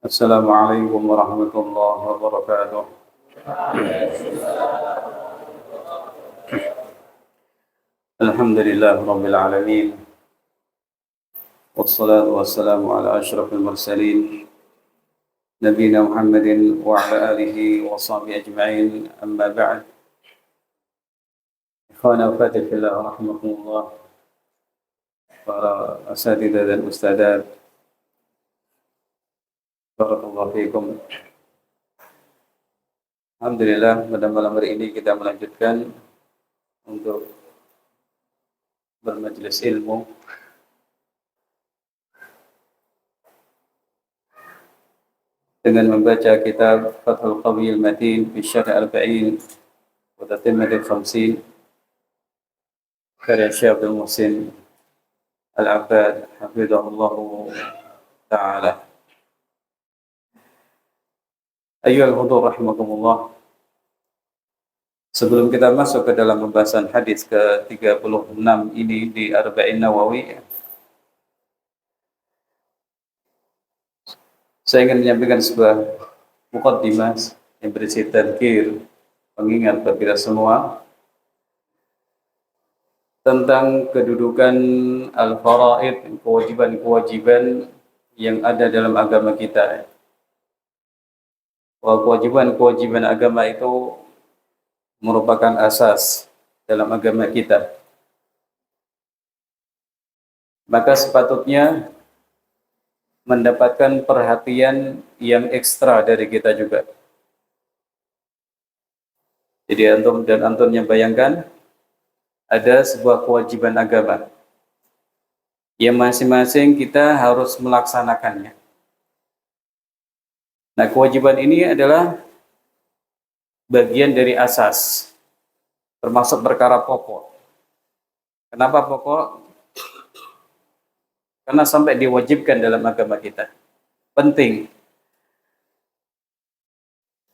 السلام عليكم ورحمة الله وبركاته. الحمد لله رب العالمين، والصلاة والسلام على أشرف المرسلين نبينا محمد وعلى آله وصحبه أجمعين. أما بعد، إخوانا وأخواتي في الله رحمكم الله، para asatidzah dan ustadzat, barakallahu fiikum. Alhamdulillah, pada malam hari ini kita melanjutkan untuk bermajelis ilmu dengan membaca kitab Fathul Qawiyil Matin fi Syarh Al-Arba'in wa Tatimmatul Khamsin karya Syekh Abdul Muhsin Al-Abbad hafizahullahu ta'ala. Ayyuhal hudur rahimakumullah. Sebelum kita masuk ke dalam pembahasan hadis ke-36 ini di Arba'in Nawawi, saya ingin menyampaikan sebuah muqaddimah yang berisi tadzkir, pengingat bagi kita semua tentang kedudukan al-faraid, kewajiban-kewajiban yang ada dalam agama kita. Bahwa kewajiban-kewajiban agama itu merupakan asas dalam agama kita. Maka sepatutnya mendapatkan perhatian yang ekstra dari kita juga. Jadi antum dan antumnya bayangkan, ada sebuah kewajiban agama yang masing-masing kita harus melaksanakannya. Nah, kewajiban ini adalah bagian dari asas, termasuk perkara pokok. Kenapa pokok? Karena sampai diwajibkan dalam agama kita. Penting.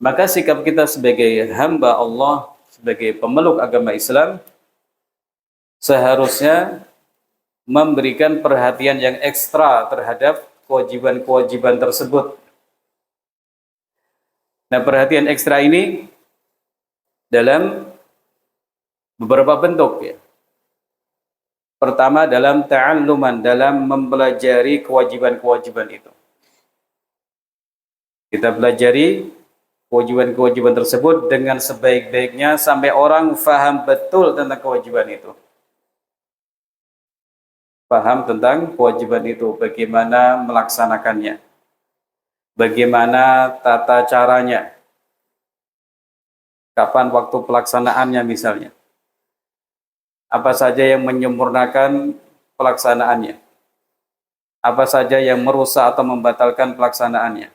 Maka sikap kita sebagai hamba Allah, sebagai pemeluk agama Islam, seharusnya memberikan perhatian yang ekstra terhadap kewajiban-kewajiban tersebut. Nah, perhatian ekstra ini dalam beberapa bentuk, ya. Pertama, dalam ta'alluman, dalam mempelajari kewajiban-kewajiban itu. Kita pelajari kewajiban-kewajiban tersebut dengan sebaik-baiknya sampai orang faham betul tentang kewajiban itu. Paham tentang kewajiban itu, bagaimana melaksanakannya, bagaimana tata caranya, kapan waktu pelaksanaannya misalnya, apa saja yang menyempurnakan pelaksanaannya, apa saja yang merusak atau membatalkan pelaksanaannya.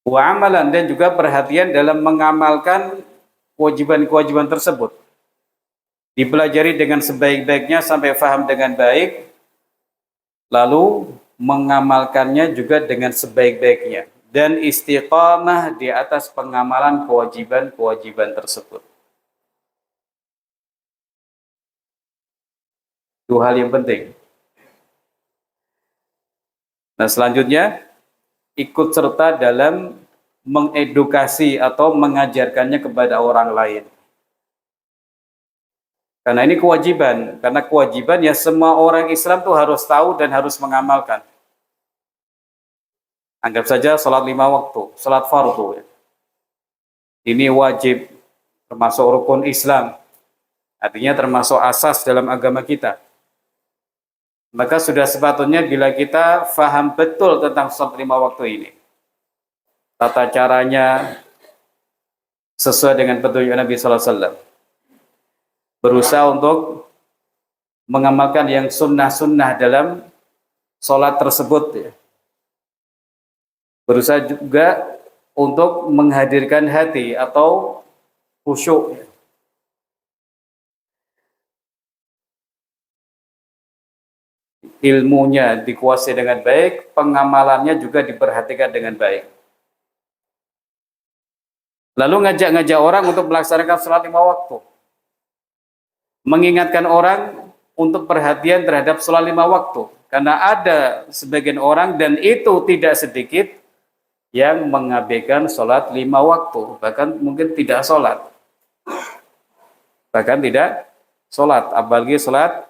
Wa amalan, dan juga perhatian dalam mengamalkan kewajiban-kewajiban tersebut. Dipelajari dengan sebaik-baiknya sampai faham dengan baik, lalu mengamalkannya juga dengan sebaik-baiknya, dan istiqamah di atas pengamalan kewajiban-kewajiban tersebut. Itu hal yang penting. Nah, selanjutnya ikut serta dalam mengedukasi atau mengajarkannya kepada orang lain. Karena ini kewajiban, karena kewajiban ya semua orang Islam tuh harus tahu dan harus mengamalkan. Anggap saja salat 5 waktu, salat fardu, ya. Ini wajib, termasuk rukun Islam, artinya termasuk asas dalam agama kita. Maka sudah sepatutnya bila kita faham betul tentang salat 5 waktu ini, tata caranya sesuai dengan petunjuk Nabi Sallallahu Alaihi Wasallam, berusaha untuk mengamalkan yang sunnah-sunnah dalam sholat tersebut, ya. Berusaha juga untuk menghadirkan hati atau khusyuk, ya. Ilmunya dikuasai dengan baik, pengamalannya juga diperhatikan dengan baik. Lalu ngajak-ngajak orang untuk melaksanakan sholat 5 waktu. Mengingatkan orang untuk perhatian terhadap sholat 5 waktu. Karena ada sebagian orang, dan itu tidak sedikit, yang mengabaikan sholat 5 waktu, bahkan mungkin tidak sholat, apalagi sholat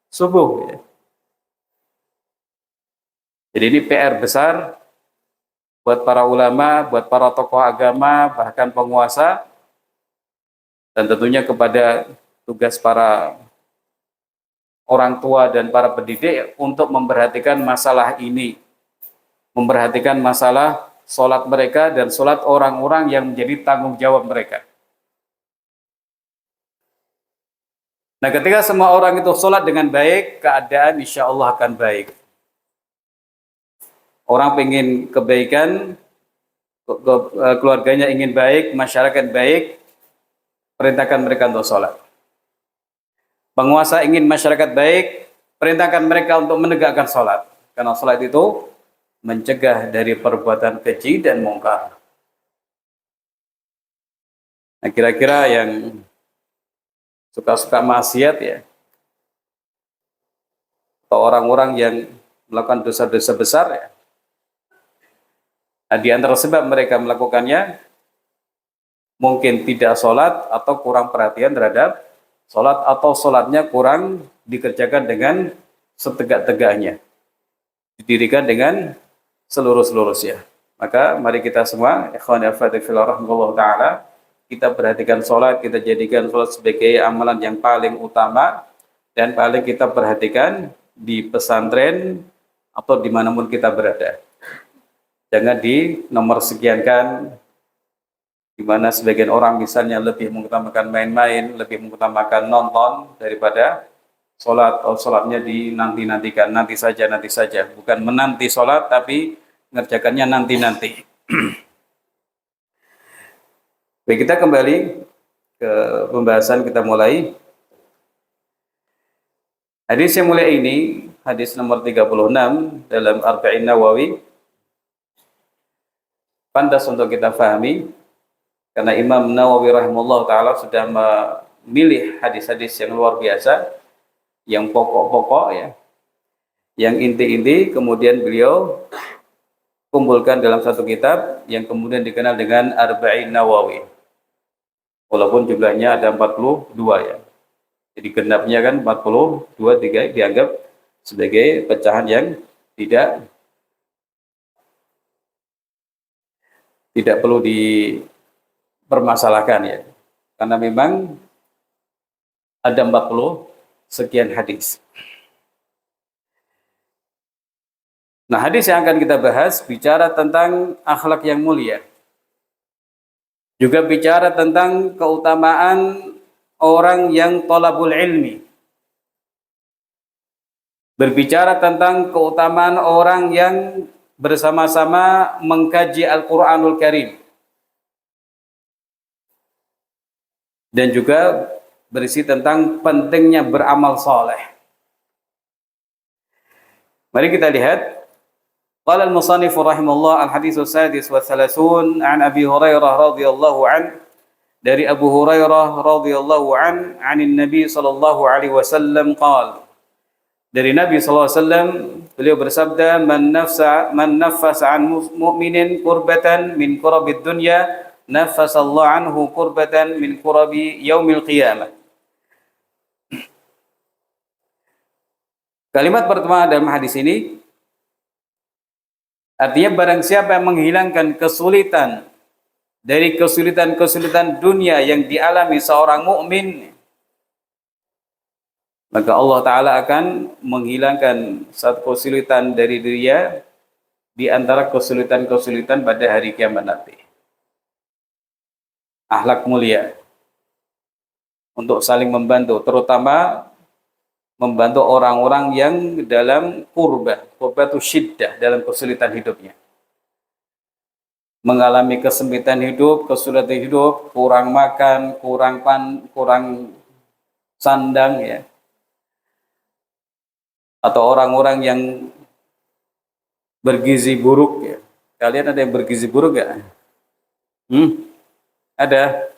subuh. Ya. Jadi ini PR besar buat para ulama, buat para tokoh agama, bahkan penguasa, dan tentunya kepada tugas para orang tua dan para pendidik untuk memperhatikan masalah ini, memperhatikan masalah sholat mereka dan sholat orang-orang yang menjadi tanggung jawab mereka. Nah, ketika semua orang itu sholat dengan baik, keadaan insya Allah akan baik. Orang pengen kebaikan, keluarganya ingin baik, masyarakat baik, perintahkan mereka untuk sholat. Penguasa ingin masyarakat baik, perintahkan mereka untuk menegakkan sholat. Karena sholat itu mencegah dari perbuatan keji dan mungkar. Nah, kira-kira yang suka-suka maksiat ya, atau orang-orang yang melakukan dosa-dosa besar ya, nah, di antara sebab mereka melakukannya mungkin tidak sholat atau kurang perhatian terhadap sholat, atau sholatnya kurang dikerjakan dengan setegak-tegaknya, didirikan dengan seluruh-seluruhnya. Maka mari kita semua, ikhwan fillah rahimahullah ta'ala, kita perhatikan sholat, kita jadikan sholat sebagai amalan yang paling utama, dan paling kita perhatikan di pesantren atau dimanapun kita berada. Jangan di nomor sekiankan, di mana sebagian orang misalnya lebih mengutamakan main-main, lebih mengutamakan nonton daripada sholat, atau sholatnya dinanti-nantikan, nanti saja, bukan menanti sholat tapi mengerjakannya nanti-nanti. Baik, kita kembali ke pembahasan, kita mulai. Hadis yang mulia ini, hadis nomor 36 dalam Arba'in Nawawi, pantas untuk kita fahami, karena Imam Nawawi rahimahullah ta'ala sudah memilih hadis-hadis yang luar biasa, yang pokok-pokok ya, yang inti-inti, kemudian beliau kumpulkan dalam satu kitab yang kemudian dikenal dengan Arba'in Nawawi. Walaupun jumlahnya ada 42 ya. Jadi genapnya kan 42, dianggap sebagai pecahan yang tidak perlu dipermasalahkan ya. Karena memang ada 40 sekian hadis. Nah, hadis yang akan kita bahas bicara tentang akhlak yang mulia. Juga bicara tentang keutamaan orang yang thalabul ilmi. Berbicara tentang keutamaan orang yang bersama-sama mengkaji Al-Quranul Karim. Dan juga berisi tentang pentingnya beramal soleh. Mari kita lihat. Qala al-musannif rahimahullah al-haditsu sadis wa thalathun an Abi Hurairah radhiyallahu an, dari Abu Hurairah radhiyallahu an, anin Nabi sallallahu alaihi wasallam qala, dari Nabi sallallahu alaihi wasallam beliau bersabda, man naffasa an mu'minin kurbatan min kurabid dunya naffasa Allah anhu kurbatan min kurabi yaumil qiyamah. Kalimat pertama dalam hadis ini artinya, barang siapa yang menghilangkan kesulitan dari kesulitan-kesulitan dunia yang dialami seorang mukmin, maka Allah Ta'ala akan menghilangkan satu kesulitan dari dirinya di antara kesulitan-kesulitan pada hari kiamat nanti. Akhlak mulia untuk saling membantu, terutama membantu orang-orang yang dalam kurbah itu syiddah, dalam kesulitan hidupnya. Mengalami kesempitan hidup, kesulitan hidup, kurang makan, kurang sandang ya. Atau orang-orang yang bergizi buruk ya. Kalian ada yang bergizi buruk gak? Ada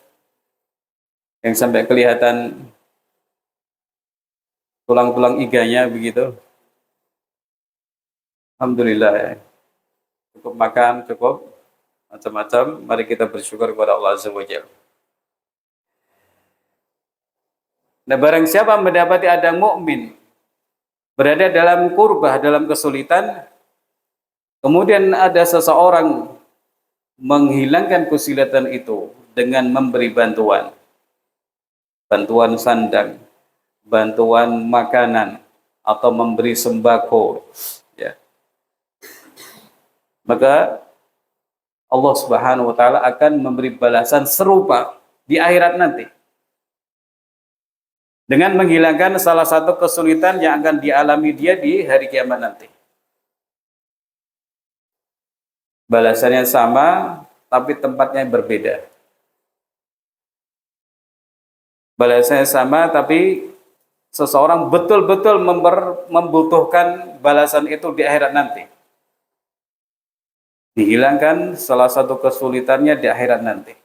yang sampai kelihatan tulang-tulang iganya begitu. Alhamdulillah ya. Cukup makan, cukup macam-macam. Mari kita bersyukur kepada Allah Azza wa Jalla. Nah, barang siapa mendapati ada mukmin berada dalam kurbah, dalam kesulitan, kemudian ada seseorang menghilangkan kesulitan itu dengan memberi bantuan, bantuan sandang, bantuan makanan, atau memberi sembako, ya, maka Allah Subhanahu wa taala akan memberi balasan serupa di akhirat nanti dengan menghilangkan salah satu kesulitan yang akan dialami dia di hari kiamat nanti. Balasannya sama, tapi tempatnya berbeda. Balasannya sama, tapi seseorang betul-betul membutuhkan balasan itu di akhirat nanti. Dihilangkan salah satu kesulitannya di akhirat nanti.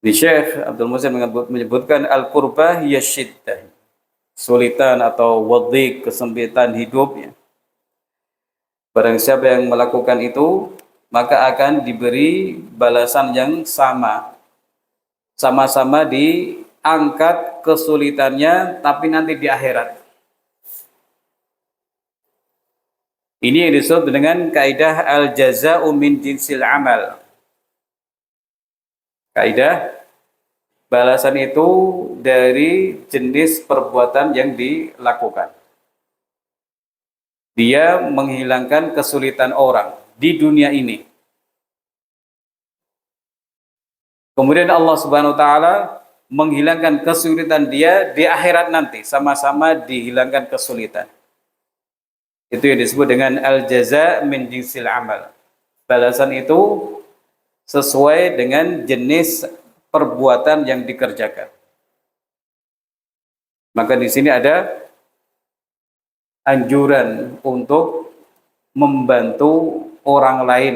Di Syekh Abdul Muhsin menyebutkan al-qurbah yasyiddah, kesulitan atau wadhiq, kesempitan hidupnya. Barang siapa yang melakukan itu, maka akan diberi balasan yang sama. Sama-sama diangkat kesulitannya, tapi nanti di akhirat. Ini yang disebut dengan kaidah al-jaza'u min jinsil amal. Kaidah balasan itu dari jenis perbuatan yang dilakukan. Dia menghilangkan kesulitan orang di dunia ini. Kemudian Allah Subhanahu wa taala menghilangkan kesulitan dia di akhirat nanti, sama-sama dihilangkan kesulitan. Itu yang disebut dengan al-jaza' min jinsil amal. Balasan itu sesuai dengan jenis perbuatan yang dikerjakan. Maka di sini ada anjuran untuk membantu orang lain,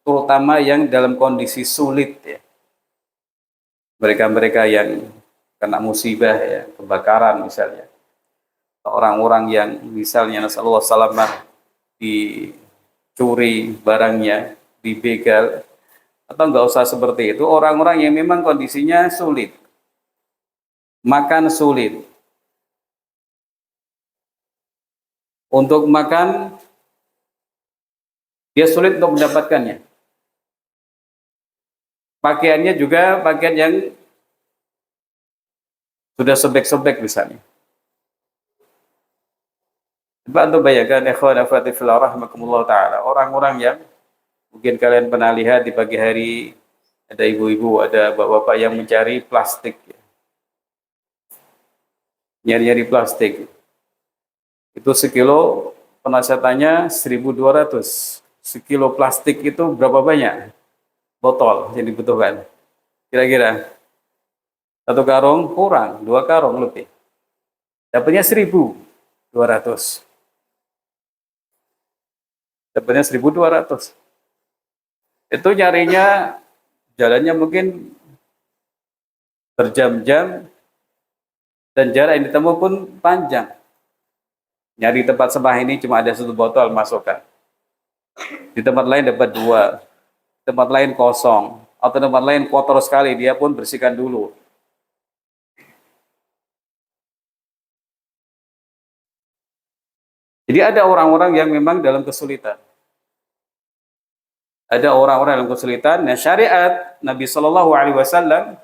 terutama yang dalam kondisi sulit, ya. Mereka-mereka yang kena musibah, ya, kebakaran misalnya. Orang-orang yang misalnya nasallallahu salamah dicuri barangnya, dibegal, atau enggak usah seperti itu, orang-orang yang memang kondisinya sulit, makan sulit, untuk makan dia sulit untuk mendapatkannya, pakaiannya juga pakaian yang sudah sobek-sobek misalnya. Coba untuk bayangkan ikhwan akhwati fillah rahimakumullah taala, orang-orang yang mungkin kalian pernah lihat di pagi hari ada ibu-ibu, ada bapak-bapak yang mencari plastik, ya. Nyari-nyari plastik. Itu sekilo penasihatannya 1.200. Sekilo plastik itu berapa banyak botol yang dibutuhkan? Kira-kira satu karung kurang, 2 karung lebih. Dapatnya 1.200. Dapatnya 1.200. Itu nyarinya jalannya mungkin berjam-jam dan jarak yang ditempuh pun panjang. Nyari tempat sampah ini cuma ada 1 botol masukkan. Di tempat lain dapat 2, tempat lain kosong, atau tempat lain kotor sekali, dia pun bersihkan dulu. Jadi ada orang-orang yang memang dalam kesulitan. Ada orang-orang dalam kesulitan. Nah, syariat Nabi Shallallahu Alaihi Wasallam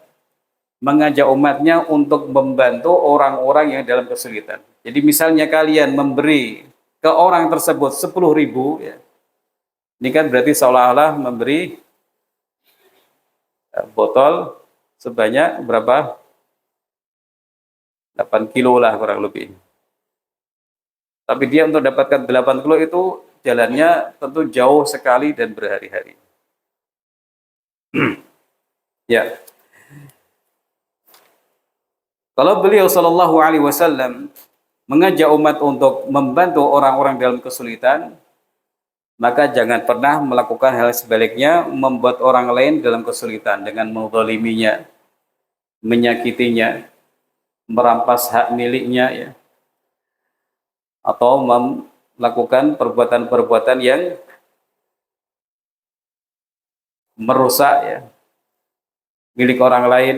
mengajak umatnya untuk membantu orang-orang yang dalam kesulitan. Jadi misalnya kalian memberi ke orang tersebut 10.000, ya, ini kan berarti seolah-olah memberi botol sebanyak berapa? 8 kilo lah kurang lebih. Tapi dia untuk dapatkan 8 kilo itu jalannya tentu jauh sekali dan berhari-hari. Ya. Kalau beliau Shallallahu Alaihi Wasallam mengajak umat untuk membantu orang-orang dalam kesulitan, maka jangan pernah melakukan hal sebaliknya, membuat orang lain dalam kesulitan dengan menzaliminya, menyakitinya, merampas hak miliknya, ya. atau melakukan perbuatan-perbuatan yang merusak ya milik orang lain.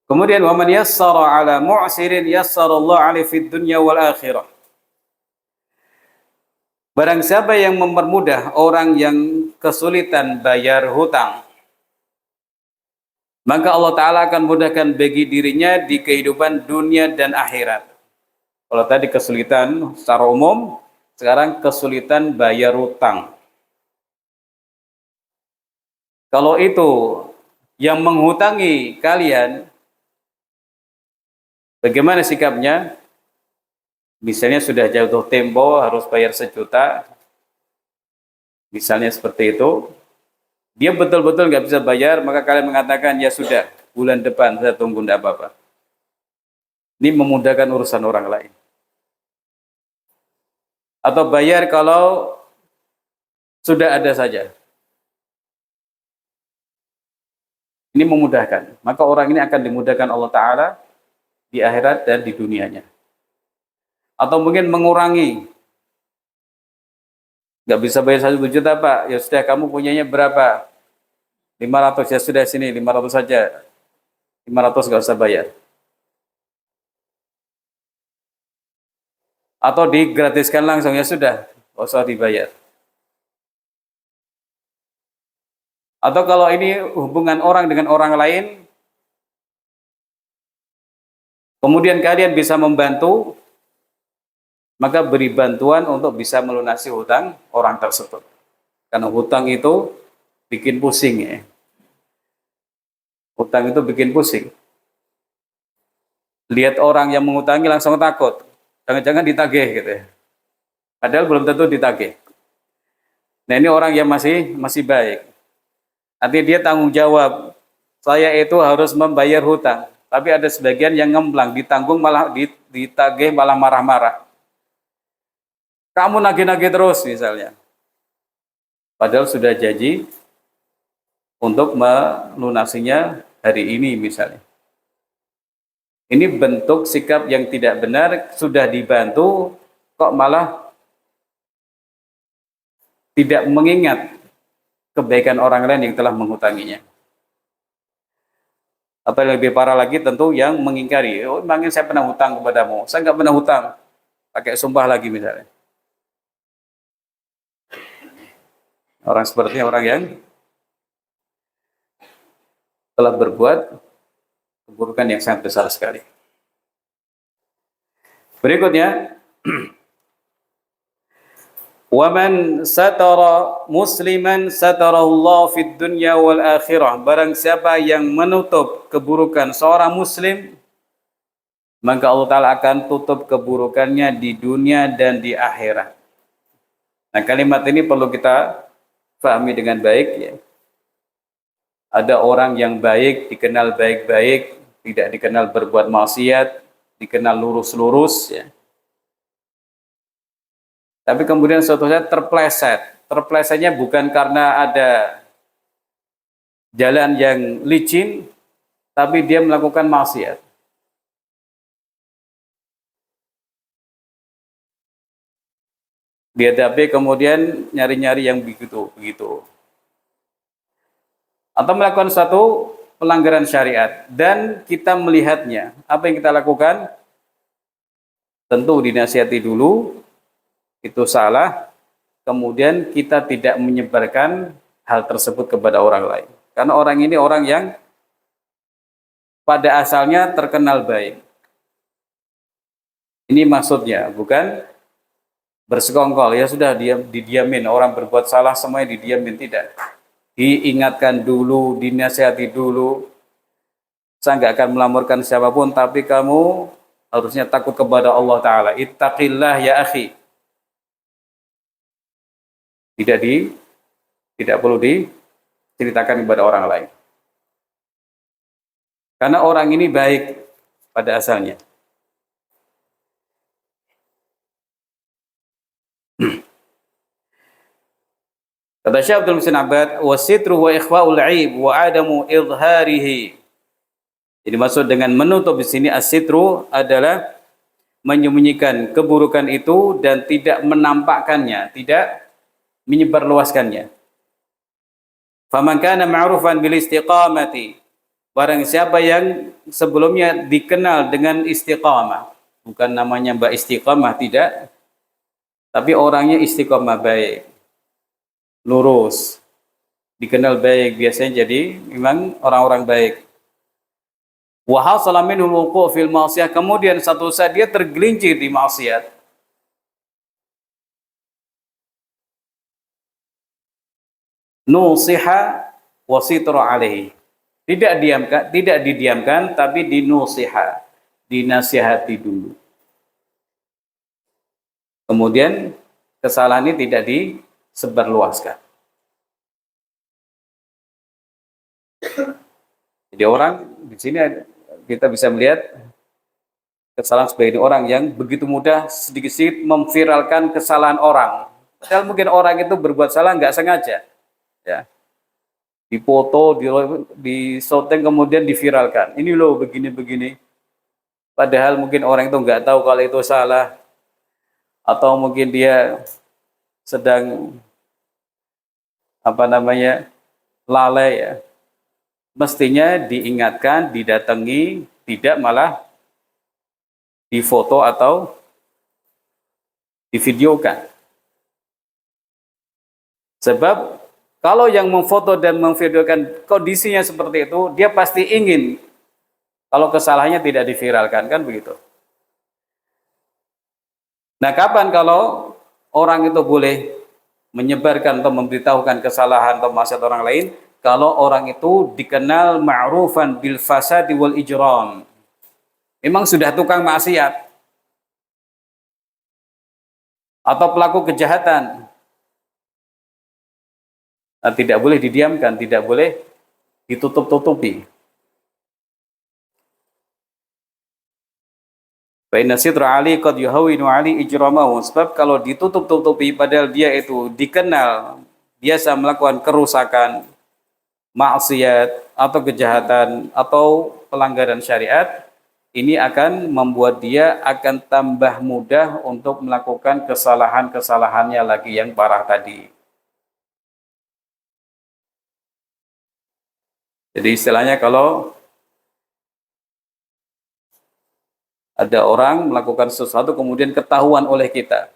Kemudian wa man yassara ala mu'sirin yassarallahu alaihi fid dunya wal akhirah. Barang siapa yang mempermudah orang yang kesulitan bayar hutang, maka Allah Ta'ala akan mudahkan bagi dirinya di kehidupan dunia dan akhirat. Kalau tadi kesulitan secara umum, sekarang kesulitan bayar hutang. Kalau itu yang menghutangi kalian, bagaimana sikapnya? Misalnya sudah jatuh tempo harus bayar 1 juta, misalnya seperti itu, dia betul-betul nggak bisa bayar, maka kalian mengatakan ya sudah, bulan depan saya tunggu, tidak apa-apa. Ini memudahkan urusan orang lain. Atau bayar kalau sudah ada saja. Ini memudahkan. Maka orang ini akan dimudahkan Allah Ta'ala di akhirat dan di dunianya. Atau mungkin mengurangi. Nggak bisa bayar 1 juta Pak, ya sudah kamu punyanya berapa? 500, ya sudah sini 500 saja. 500 nggak usah bayar. Atau digratiskan langsung, ya sudah, nggak usah dibayar. Atau kalau ini hubungan orang dengan orang lain, kemudian kalian bisa membantu, maka beri bantuan untuk bisa melunasi hutang orang tersebut. Karena hutang itu bikin pusing ya. Hutang itu bikin pusing. Lihat orang yang mengutangi langsung takut. Jangan-jangan ditagih gitu ya. Padahal belum tentu ditagih. Nah ini orang yang masih baik. Artinya dia tanggung jawab. Saya itu harus membayar hutang. Tapi ada sebagian yang ngemplang, ditanggung malah ditagih malah marah-marah. Kamu nagih-nagih terus misalnya. Padahal sudah janji untuk melunasinya hari ini misalnya. Ini bentuk sikap yang tidak benar, sudah dibantu kok malah tidak mengingat kebaikan orang lain yang telah menghutanginya. Atau yang lebih parah lagi tentu yang mengingkari. Oh, memangnya saya pernah hutang kepadamu? Saya nggak pernah hutang. Pakai sumpah lagi misalnya. Orang sepertinya orang yang telah berbuat keburukan yang sangat besar sekali. Berikutnya, waman satara musliman satarallahu fid dunya wal akhirah. Barang siapa yang menutup keburukan seorang muslim, maka Allah Ta'ala akan tutup keburukannya di dunia dan di akhirat. Nah, kalimat ini perlu kita pahami dengan baik ya. Ada orang yang baik, dikenal baik-baik, tidak dikenal berbuat maksiat, dikenal lurus-lurus ya. Tapi kemudian suatu saat terpleset. Terplesetnya bukan karena ada jalan yang licin, tapi dia melakukan maksiat. Dihadapi kemudian nyari-nyari yang begitu. Atau melakukan suatu pelanggaran syariat. Dan kita melihatnya. Apa yang kita lakukan? Tentu dinasihati dulu. Itu salah. Kemudian kita tidak menyebarkan hal tersebut kepada orang lain. Karena orang ini orang yang pada asalnya terkenal baik. Ini maksudnya, bukan bersekongkol. Ya sudah, didiamin. Orang berbuat salah semuanya didiamin. Tidak. Diingatkan dulu, dinasihati dulu. Saya nggak akan melamurkan siapapun, tapi kamu harusnya takut kepada Allah Ta'ala. Ittaqillah ya akhi. Tidak perlu diceritakan kepada orang lain. Karena orang ini baik pada asalnya. Kata Syekh Abdul Muhsin Abbad, wasitru wa ikhfa'ul 'aib wa 'adamu idharihi Jadi maksud dengan menutup di sini as-sitru adalah menyembunyikan keburukan itu dan tidak menampakkannya, tidak menyebarluaskannya. Faman kana ma'rufan bil istiqamati, barang siapa yang sebelumnya dikenal dengan istiqamah, bukan namanya Mbak Istiqamah, tidak, tapi orangnya istiqamah, baik, lurus, dikenal baik, biasanya jadi memang orang-orang baik. Wa hasala minhu wuqu' fil ma'siyah, kemudian satu saat dia tergelincir di maksiat. Nusiha wa sitra alaihi. Tidak didiamkan tapi dinusiha, dinasihati dulu. Kemudian kesalahan ini tidak disebarluaskan. Jadi orang di sini kita bisa melihat kesalahan sebagai orang yang begitu mudah sedikit-sedikit memviralkan kesalahan orang. Padahal mungkin orang itu berbuat salah nggak sengaja, ya. Dipoto, di shooting kemudian diviralkan. Ini loh begini-begini. Padahal mungkin orang itu nggak tahu kalau itu salah, atau mungkin dia sedang lalai, ya. Mestinya diingatkan, didatangi, tidak malah difoto atau divideokan. Sebab kalau yang memfoto dan memvideokan kondisinya seperti itu, dia pasti ingin kalau kesalahannya tidak diviralkan, kan begitu. Nah, kapan kalau orang itu boleh menyebarkan atau memberitahukan kesalahan atau maksiat orang lain? Kalau orang itu dikenal ma'rufan bil fasadi wal ijram. Memang sudah tukang maksiat atau pelaku kejahatan. Nah, tidak boleh didiamkan, tidak boleh ditutup-tutupi. Fa inna sitra ali qad yuhawinu ali ijramahu. Sebab kalau ditutup-tutupi padahal dia itu dikenal biasa melakukan kerusakan, maksiat atau kejahatan atau pelanggaran syariat, ini akan membuat dia akan tambah mudah untuk melakukan kesalahan-kesalahannya lagi yang parah tadi. Jadi istilahnya kalau ada orang melakukan sesuatu kemudian ketahuan oleh kita,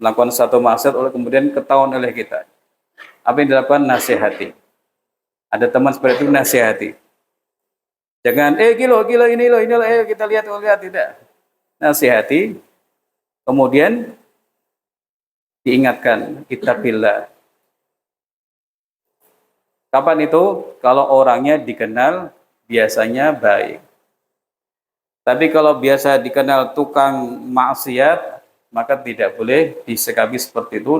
melakukan satu maksiat kemudian ketahuan oleh kita, apa yang dilakukan? Nasihati. Ada teman seperti itu, nasihati. Jangan, gila ini loh, ayo kita lihat, tidak. Nasihati, kemudian diingatkan, ittaqillah. Kapan itu? Kalau orangnya dikenal biasanya baik. Tapi kalau biasa dikenal tukang maksiat, maka tidak boleh disikapi seperti itu,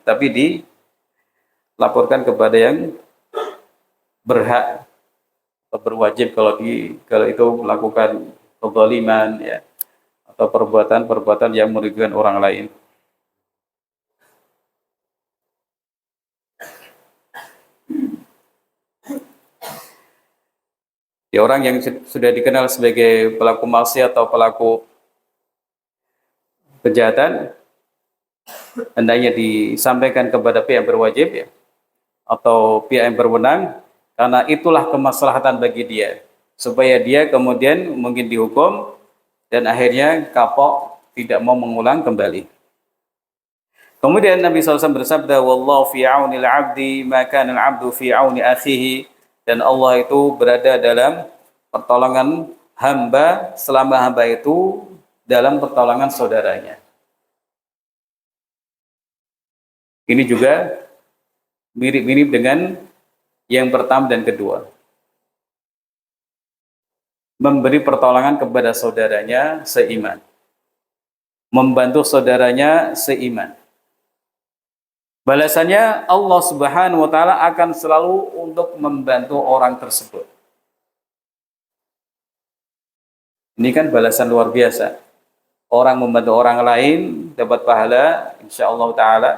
tapi dilaporkan kepada yang berhak atau berwajib kalau itu melakukan kezaliman, ya, atau perbuatan-perbuatan yang merugikan orang lain. Ya, orang yang sudah dikenal sebagai pelaku maksiat atau pelaku kejahatan hendaknya disampaikan kepada pihak yang berwajib, ya, atau pihak yang berwenang, karena itulah kemaslahatan bagi dia, supaya dia kemudian mungkin dihukum dan akhirnya kapok, tidak mau mengulang kembali. Kemudian Nabi SAW bersabda, wallahu fi auni al-'abdi ma kana al-'abdu fi auni akhihi, dan Allah itu berada dalam pertolongan hamba selama hamba itu dalam pertolongan saudaranya. Ini juga mirip-mirip dengan yang pertama dan kedua. Memberi pertolongan kepada saudaranya seiman. Membantu saudaranya seiman. Balasannya Allah Subhanahu wa taala akan selalu untuk membantu orang tersebut. Ini kan balasan luar biasa. Orang membantu orang lain dapat pahala, insyaallah taala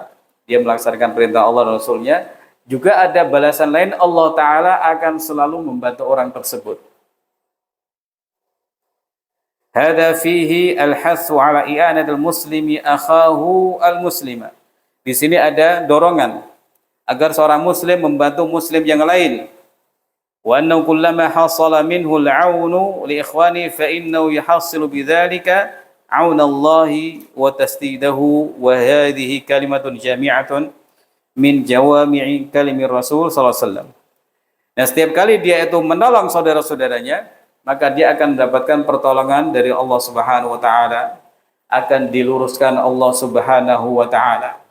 dia melaksanakan perintah Allah dan Rasulnya. Juga ada balasan lain, Allah taala akan selalu membantu orang tersebut. Hadza fihi al-hathu ala i'anatil muslimi akhahu al-muslima. Di sini ada dorongan agar seorang muslim membantu muslim yang lain. Wa annahu kullama hasala minhu al-'aunu li ikhwani fa innahu yahassilu bidzalika 'auna Allahi wa tasdidahu wa hadhihi kalimatun jami'atun min jawami'i kalimir Rasul sallallahu alaihi wasallam. Nah, setiap kali dia itu menolong saudara-saudaranya, maka dia akan mendapatkan pertolongan dari Allah Subhanahu wa taala, akan diluruskan Allah Subhanahu wa taala.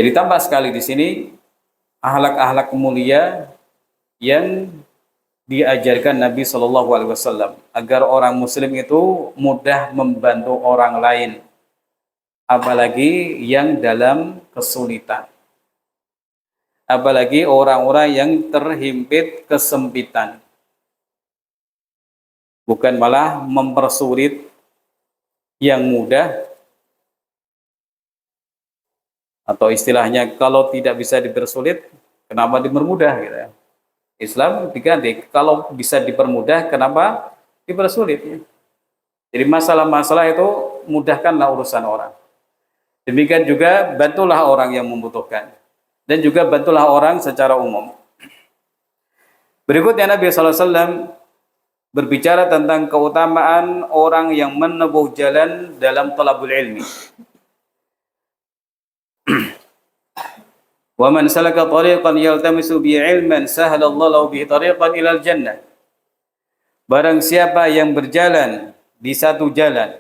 Jadi tampak sekali di sini akhlak-akhlak mulia yang diajarkan Nabi Shallallahu Alaihi Wasallam agar orang Muslim itu mudah membantu orang lain, apalagi yang dalam kesulitan, apalagi orang-orang yang terhimpit kesempitan, bukan malah mempersulit yang mudah, atau istilahnya kalau tidak bisa dipersulit, kenapa dipermudah gitu ya. Islam diganti, kalau bisa dipermudah, kenapa dipersulit ya? Jadi masalah-masalah itu mudahkanlah urusan orang. Demikian juga bantulah orang yang membutuhkan, dan juga bantulah orang secara umum. Berikutnya Nabi SAW berbicara tentang keutamaan orang yang menempuh jalan dalam talabul ilmi. Wa man salaka tariqan yaltamisu bi ilman sahalallahu lahu bihi tariqan ilal jannah. Barang siapa yang berjalan di satu jalan,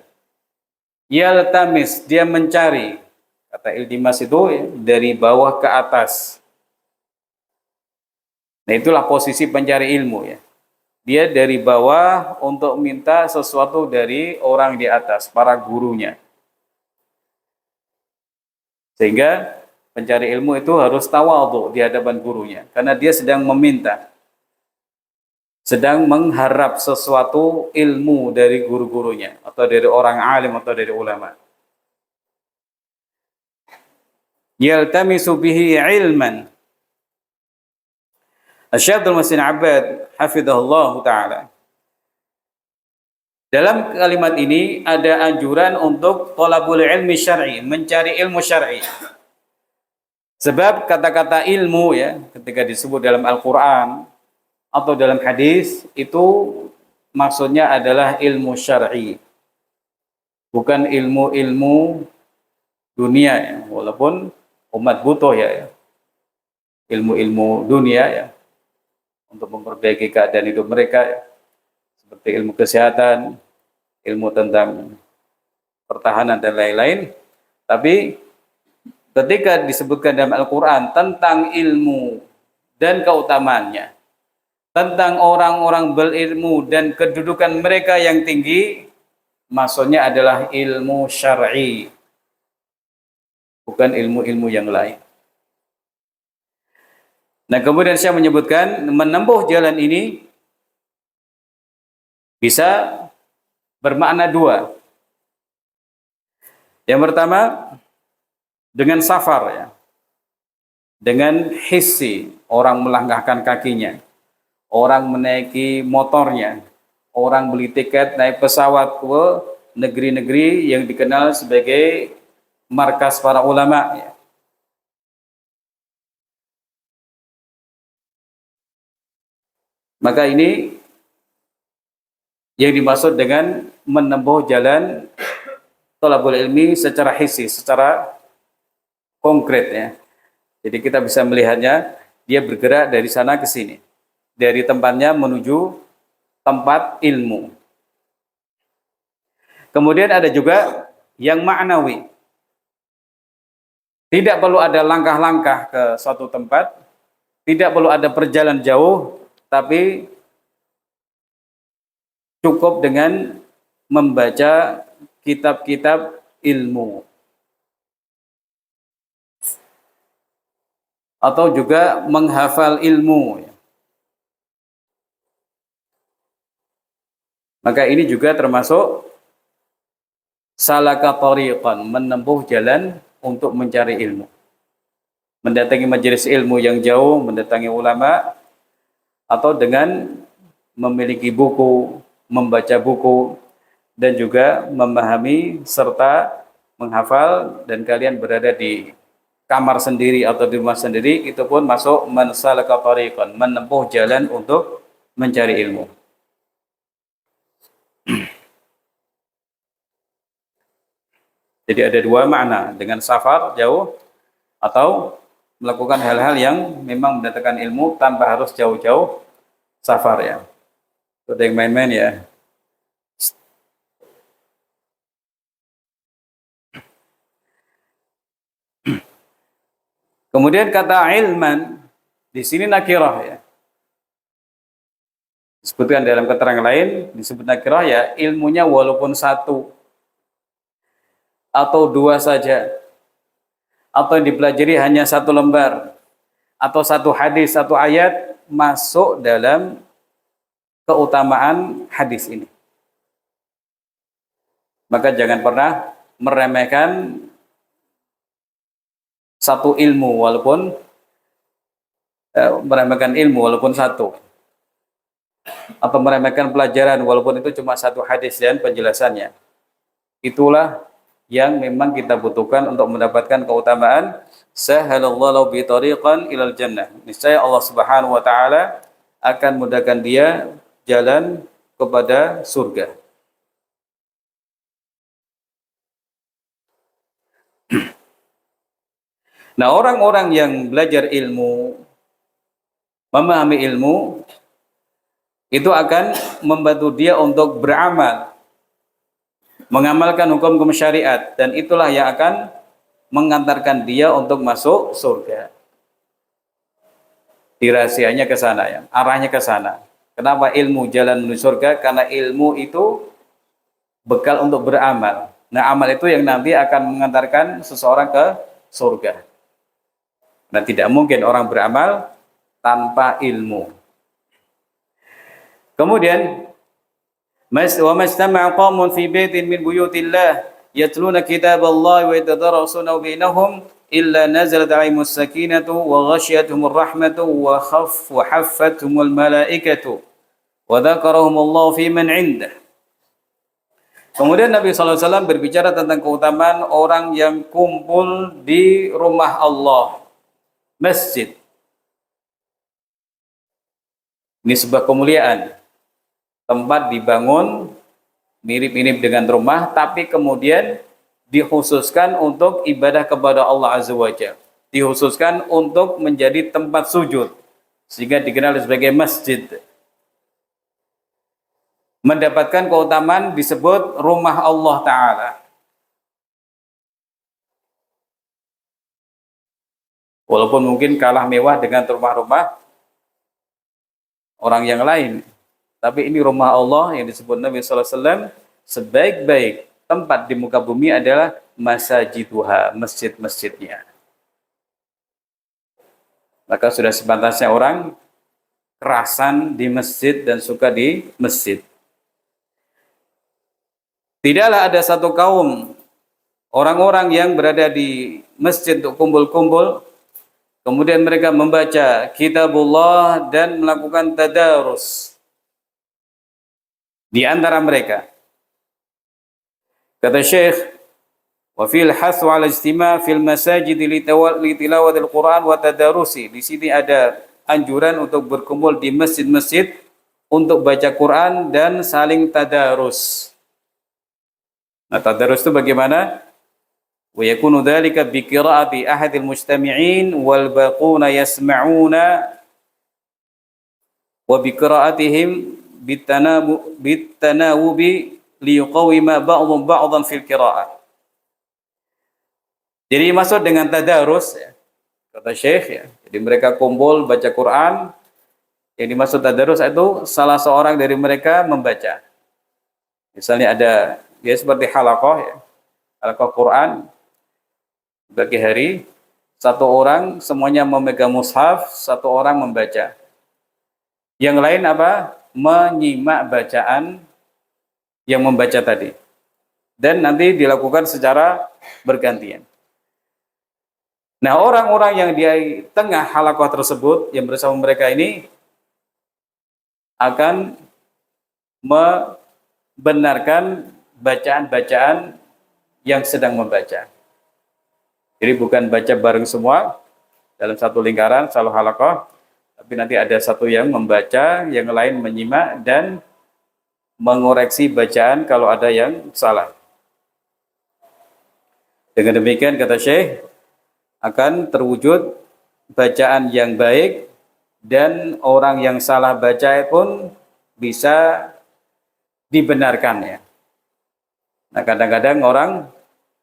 yaltamis, dia mencari, kata iltimas itu ya, dari bawah ke atas. Nah, itulah posisi pencari ilmu ya. Dia dari bawah untuk minta sesuatu dari orang di atas, para gurunya. Sehingga pencari ilmu itu harus tawadhu di hadapan gurunya, karena dia sedang meminta, sedang mengharap sesuatu ilmu dari guru-gurunya, atau dari orang alim, atau dari ulama. Yaltamisu bihi ilman. Asy-Syaikh Abdul Muhsin Abbad hafizahullah taala, dalam kalimat ini ada anjuran untuk thalabul ilmi syar'i, mencari ilmu syar'i. Sebab kata-kata ilmu ya, ketika disebut dalam Al-Quran atau dalam hadis, itu maksudnya adalah ilmu syar'i, bukan ilmu-ilmu dunia ya. Walaupun umat butuh ya ilmu-ilmu dunia ya, untuk memperbaiki keadaan hidup mereka ya, seperti ilmu kesehatan, ilmu tentang pertahanan dan lain-lain. Tapi ketika disebutkan dalam Al-Quran tentang ilmu dan keutamaannya, tentang orang-orang berilmu dan kedudukan mereka yang tinggi, maksudnya adalah ilmu syar'i, bukan ilmu-ilmu yang lain. Nah, kemudian saya menyebutkan menempuh jalan ini bisa bermakna dua. Yang pertama, dengan safar ya, dengan hissi, orang melangkahkan kakinya, orang menaiki motornya, orang beli tiket naik pesawat ke negeri-negeri yang dikenal sebagai markas para ulama ya. Maka ini yang dimaksud dengan menempuh jalan thalabul ilmi secara hissi, secara konkret ya. Jadi kita bisa melihatnya, dia bergerak dari sana ke sini, dari tempatnya menuju tempat ilmu. Kemudian ada juga yang ma'nawi. Tidak perlu ada langkah-langkah ke suatu tempat, tidak perlu ada perjalanan jauh, tapi cukup dengan membaca kitab-kitab ilmu. Atau juga menghafal ilmu. Maka ini juga termasuk salaka tariqan, menempuh jalan untuk mencari ilmu. mendatangi majelis ilmu yang jauh, mendatangi ulama, atau dengan memiliki buku, membaca buku, dan juga memahami serta menghafal, dan kalian berada di kamar sendiri atau di rumah sendiri, itu pun masuk man salaka tariqan, menempuh jalan untuk mencari ilmu. Jadi ada dua makna, dengan safar jauh atau melakukan hal-hal yang memang mendatangkan ilmu tanpa harus jauh-jauh safar ya. Itu ada yang main-main ya. Kemudian kata ilman di sini nakirah ya. Disebutkan dalam keterangan lain disebut nakirah ya, ilmunya walaupun satu atau dua saja, atau yang dipelajari hanya satu lembar, atau satu hadis, satu ayat, masuk dalam keutamaan hadis ini. Maka jangan pernah meremehkan satu ilmu walaupun meremehkan ilmu walaupun satu, atau meremehkan pelajaran walaupun itu cuma satu hadis dan penjelasannya. Itulah yang memang kita butuhkan untuk mendapatkan keutamaan sahalallahu bi tariqan ilal jannah. Niscaya Allah Subhanahu wa taala akan mudahkan dia jalan kepada surga. Nah, orang-orang yang belajar ilmu, memahami ilmu, itu akan membantu dia untuk beramal, mengamalkan hukum-hukum syariat, dan itulah yang akan mengantarkan dia untuk masuk surga. Dirahasianya ke sana ya, arahnya ke sana. Kenapa ilmu jalan menuju surga? Karena ilmu itu bekal untuk beramal. Nah, amal itu yang nanti akan mengantarkan seseorang ke surga. Nah, tidak mungkin orang beramal tanpa ilmu. Kemudian, wa majtama'a qaumun fi baitin min buyutillah yatluna kitaballahi wa yatadarasunahu bainahum illa nazalat 'alaihimus sakinatu wa ghasyiyatuhumur rahmatu wa haffathumul malaikatu wa dzakarahumullahu fi man 'indah. Kemudian Nabi SAW berbicara tentang keutamaan orang yang kumpul di rumah Allah, masjid. Ini sebuah kemuliaan. Tempat dibangun mirip-mirip dengan rumah, tapi kemudian dikhususkan untuk ibadah kepada Allah Azza wa Jalla. Dikhususkan untuk menjadi tempat sujud, sehingga dikenal sebagai masjid. Mendapatkan keutamaan disebut rumah Allah Ta'ala. Walaupun mungkin kalah mewah dengan rumah-rumah orang yang lain, tapi ini rumah Allah yang disebut Nabi SAW sebaik-baik tempat di muka bumi adalah masajiduha, masjid-masjidnya. Maka sudah sepantasnya orang kerasan di masjid dan suka di masjid. Tidaklah ada satu kaum orang-orang yang berada di masjid untuk kumpul-kumpul, kemudian mereka membaca kitabullah dan melakukan tadarus di antara mereka. Kata Syekh, wa fil hasu ala ijtima' fil masajid li tilawatil Quran wa tadarusi. Di sini ada anjuran untuk berkumpul di masjid-masjid untuk baca Quran dan saling tadarus. Nah, tadarus itu bagaimana? Wa yakunu dzalika bi qira'ati ahadil mujtami'in wal baquna yasma'una wa bi qira'atihim bitanawubi liyuqawima ba'dhum ba'dhan fil qira'ah. Jadi maksud dengan tadarus ya, kata Syekh ya, jadi mereka kumpul baca Quran. Yang dimaksud tadarus itu salah seorang dari mereka membaca. Misalnya ada ya seperti halaqah ya, halaqah Quran bagi hari, satu orang semuanya memegang mushaf, satu orang membaca. Yang lain apa? Menyimak bacaan yang membaca tadi. Dan nanti dilakukan secara bergantian. Nah, orang-orang yang di tengah halaqah tersebut yang bersama mereka ini akan membenarkan bacaan-bacaan yang sedang membaca. Jadi bukan baca bareng semua dalam satu lingkaran, selalu halaqah, tapi nanti ada satu yang membaca, yang lain menyimak dan mengoreksi bacaan kalau ada yang salah. Dengan demikian kata Syekh akan terwujud bacaan yang baik dan orang yang salah baca pun bisa dibenarkan ya. Nah, kadang-kadang orang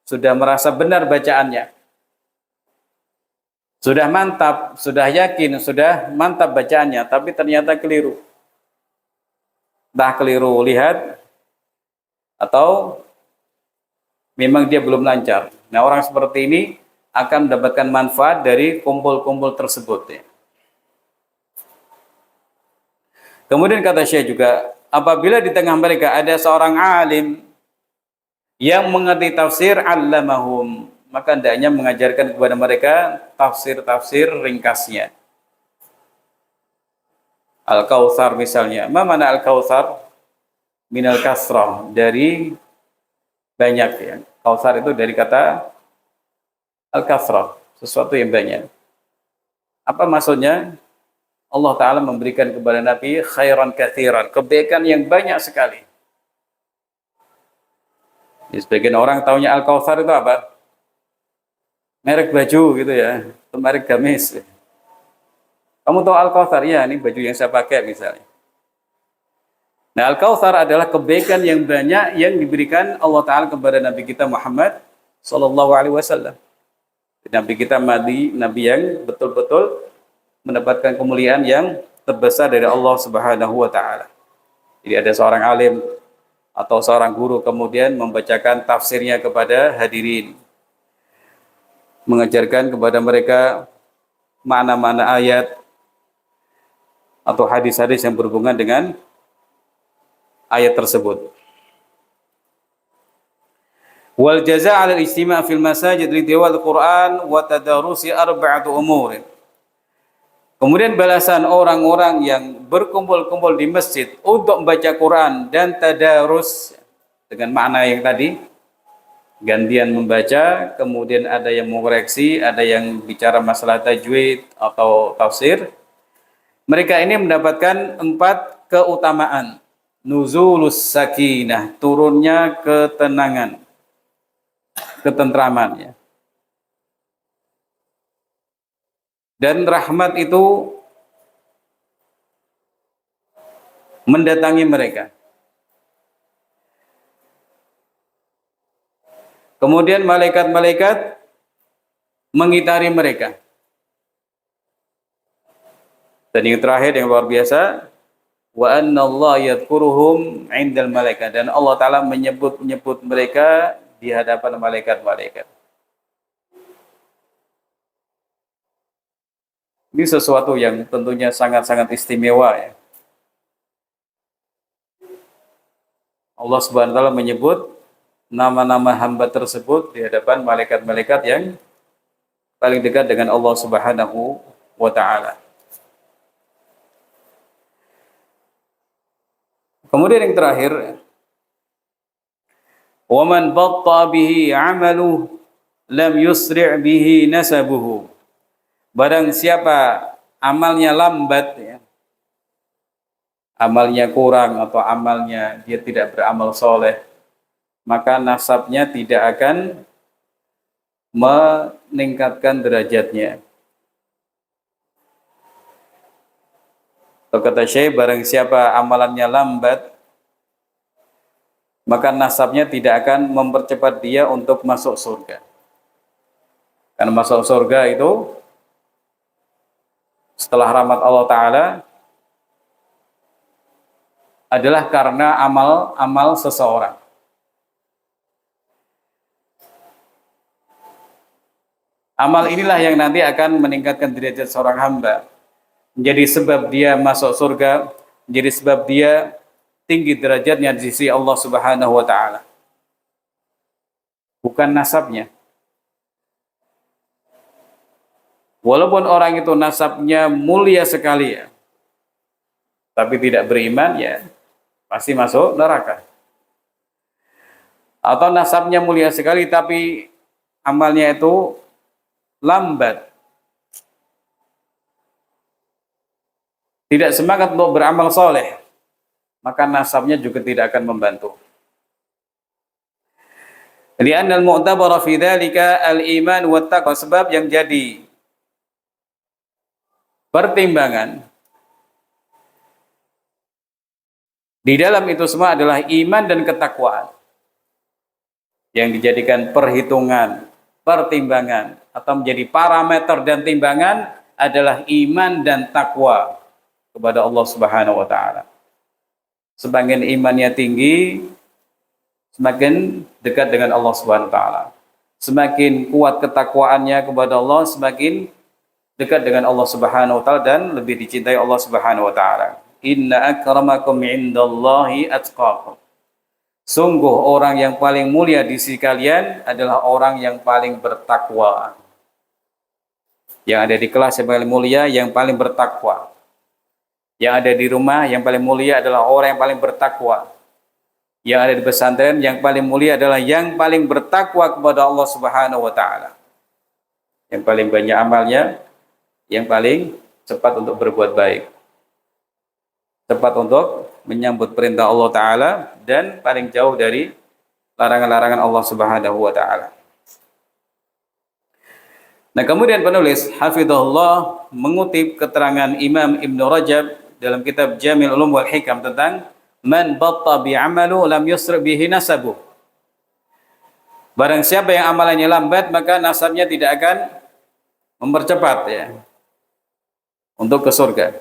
sudah merasa benar bacaannya. Sudah mantap, sudah yakin, sudah mantap bacaannya, tapi ternyata keliru. Entah keliru lihat atau memang dia belum lancar. Nah, orang seperti ini akan mendapatkan manfaat dari kumpul-kumpul tersebut ya. Kemudian kata Syekh juga, apabila di tengah mereka ada seorang alim yang mengerti tafsir, allamahum, maka hendaknya mengajarkan kepada mereka tafsir-tafsir ringkasnya. Al-Kautsar misalnya. Ma mana Al-Kautsar? Minal kasrah, dari banyak ya. Kautsar itu dari kata Al-Kasrah, sesuatu yang banyak. Apa maksudnya? Allah Ta'ala memberikan kepada Nabi khairan kathiran, kebaikan yang banyak sekali. Ya, sebagian orang taunya Al-Kautsar itu apa? Merek baju gitu ya, atau merek gamis. Kamu tahu Al-Kautsar? Ya, ini baju yang saya pakai misalnya. Nah, Al-Kautsar adalah kebaikan yang banyak yang diberikan Allah Ta'ala kepada Nabi kita Muhammad Sallallahu Alaihi Wasallam. Nabi kita Nabi yang betul-betul mendapatkan kemuliaan yang terbesar dari Allah Subhanahu wa Ta'ala. Jadi ada seorang alim atau seorang guru kemudian membacakan tafsirnya kepada hadirin, mengajarkan kepada mereka mana-mana ayat atau hadis-hadis yang berhubungan dengan ayat tersebut. Wal jazaa' 'ala al-istima' fil masajid li tilawati al-Qur'an wa tadarusi arba'atu umur. Kemudian balasan orang-orang yang berkumpul-kumpul di masjid untuk membaca Quran dan tadarus dengan makna yang tadi, gantian membaca, kemudian ada yang mengoreksi, ada yang bicara masalah tajwid atau tafsir. Mereka ini mendapatkan 4 keutamaan. Nuzulus sakinah, turunnya ketenangan, ketentraman ya. Dan rahmat itu mendatangi mereka. Kemudian malaikat-malaikat mengitari mereka. Dan yang terakhir yang luar biasa, wa anna Allah yadhkuruhum 'indal malaikat, dan Allah Ta'ala menyebut mereka di hadapan malaikat-malaikat. Ini sesuatu yang tentunya sangat-sangat istimewa ya. Allah Subhanahu wa Ta'ala menyebut nama-nama hamba tersebut di hadapan malaikat-malaikat yang paling dekat dengan Allah Subhanahu wa Ta'ala. Kemudian yang terakhir, wa man batta bihi 'amaluhu lam yusri' bihi nasabuhu. Barang siapa amalnya lambat ya, amalnya kurang atau amalnya dia tidak beramal soleh, maka nasabnya tidak akan meningkatkan derajatnya. Atau kata Syekh, barang siapa amalannya lambat, maka nasabnya tidak akan mempercepat dia untuk masuk surga. Karena masuk surga itu setelah rahmat Allah Ta'ala adalah karena amal seseorang. Amal inilah yang nanti akan meningkatkan derajat seorang hamba, menjadi sebab dia masuk surga, menjadi sebab dia tinggi derajatnya di sisi Allah Subhanahu wa Ta'ala. Bukan nasabnya. Walaupun orang itu nasabnya mulia sekali ya, tapi tidak beriman ya pasti masuk neraka. Atau nasabnya mulia sekali tapi amalnya itu lambat, tidak semangat untuk beramal soleh, maka nasabnya juga tidak akan membantu. Li'anna al-mu'tabara fi dzalika al-iman wa taqwa, sebab yang jadi pertimbangan di dalam itu semua adalah iman dan ketakwaan. Yang dijadikan perhitungan, pertimbangan atau menjadi parameter dan timbangan adalah iman dan takwa kepada Allah Subhanahu wa taala. Semakin imannya tinggi, semakin dekat dengan Allah Subhanahu wa taala. Semakin kuat ketakwaannya kepada Allah, semakin dekat dengan Allah Subhanahu wa taala dan lebih dicintai Allah Subhanahu wa taala. Inna akramakum indallahi atqakum. Sungguh orang yang paling mulia di sisi kalian adalah orang yang paling bertakwa. Yang ada di kelas yang paling mulia, yang paling bertakwa. Yang ada di rumah, yang paling mulia adalah orang yang paling bertakwa. Yang ada di pesantren, yang paling mulia adalah yang paling bertakwa kepada Allah Subhanahu wa taala. Yang paling banyak amalnya, yang paling cepat untuk berbuat baik. Cepat untuk menyambut perintah Allah Ta'ala dan paling jauh dari larangan-larangan Allah Subhanahu wa Ta'ala. Nah, kemudian penulis hafizahullah mengutip keterangan Imam Ibn Rajab dalam kitab Jamil Ulum wal Hikam tentang man batta bi'amalu lam yusri bihi nasabu. Barang siapa yang amalannya lambat, maka nasabnya tidak akan mempercepat ya untuk ke surga.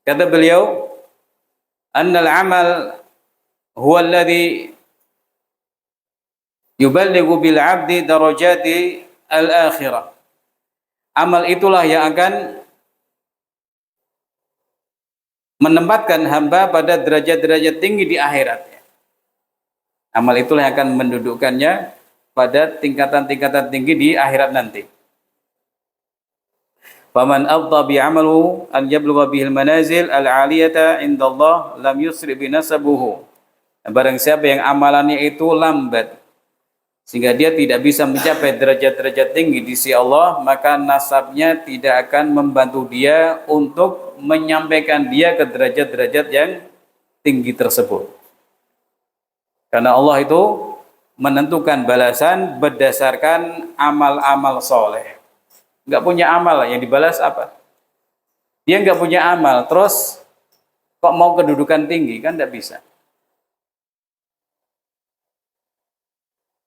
Kata beliau, annal amal huwa alladhi yuballighu bil 'abdi darajati al-akhirah. Amal itulah yang akan menempatkan hamba pada derajat-derajat tinggi di akhirat. Amal itulah yang akan mendudukkannya pada tingkatan-tingkatan tinggi di akhirat nanti. Faman afdha bi 'amalu an yablugha bihil manazil al-'aliyata indallah lam yusri bi nasabuhu. Barang siapa yang amalannya itu lambat sehingga dia tidak bisa mencapai derajat-derajat tinggi di sisi Allah, maka nasabnya tidak akan membantu dia untuk menyampaikan dia ke derajat-derajat yang tinggi tersebut. Karena Allah itu menentukan balasan berdasarkan amal-amal soleh. Nggak punya amal, yang dibalas apa? Dia nggak punya amal, terus kok mau kedudukan tinggi, kan nggak bisa.